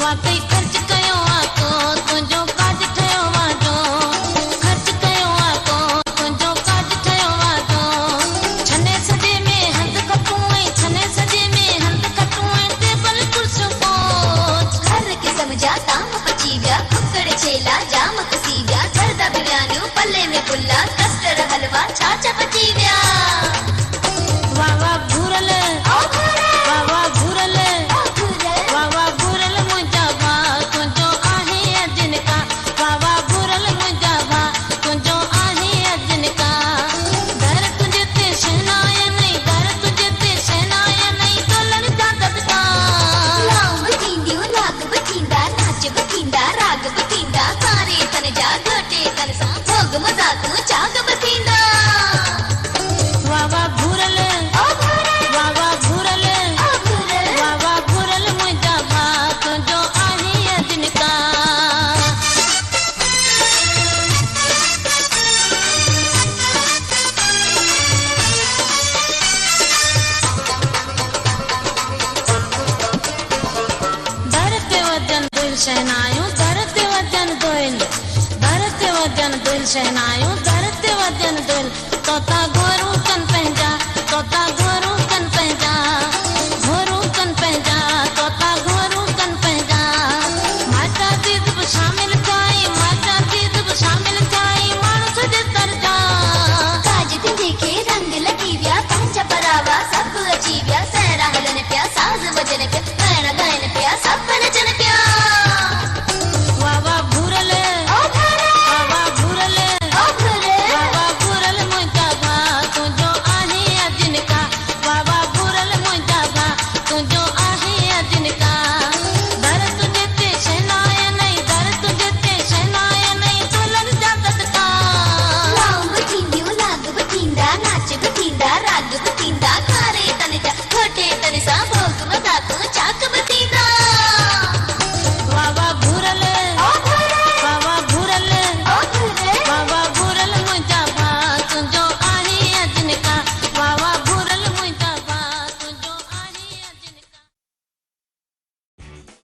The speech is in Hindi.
वाकई खर्च कयो आको तुंहिंजो काज ठहियो वाजो खर्च कयो आको तुंहिंजो काज ठहियो वाजो छने सजे में हंध खटूं ऐं छने सजे में हंध खटूं ऐं टेबल कुर्सियूं पोच घर के समझा ताम पची विया कुकड़ छेला जाम कसी विया सरदा बिरयानियूं पल्ले में पुल्ला कस्टर्ड हलवा छाछ पची विया वाह वाह घूरल वाह वाह घूरल वाह वाह घूरल मुंहिंजा भाउ तुंहिंजो आहे अजनका वाह वाह घूरल मुंहिंजा भाउ तुंहिंजो आहे अजनका घर तुंहिंजे ते शहनाय नहीं घर तुंहिंजे ते शहनाय नहीं डोलण जा दबका लाऊं बि थींदियूं लाग बि थींदा नाच बि थींदा राग बि थींदा सारे तन जा घोटे तन सां भोग मज़ाक़ूं चाग बि थींदा वाह वाह घूरल वाह वाह घूरल वाह वाह घूरल मुंहिंजा भाउ तुंहिंजो आहे अजनका दर ते वजन दिल शहनायूं दर ते वजन दिल दर ते वजन दिल शहनायूं दर ते वजन दिल तोता घोरूं कन पंहिंजा तोता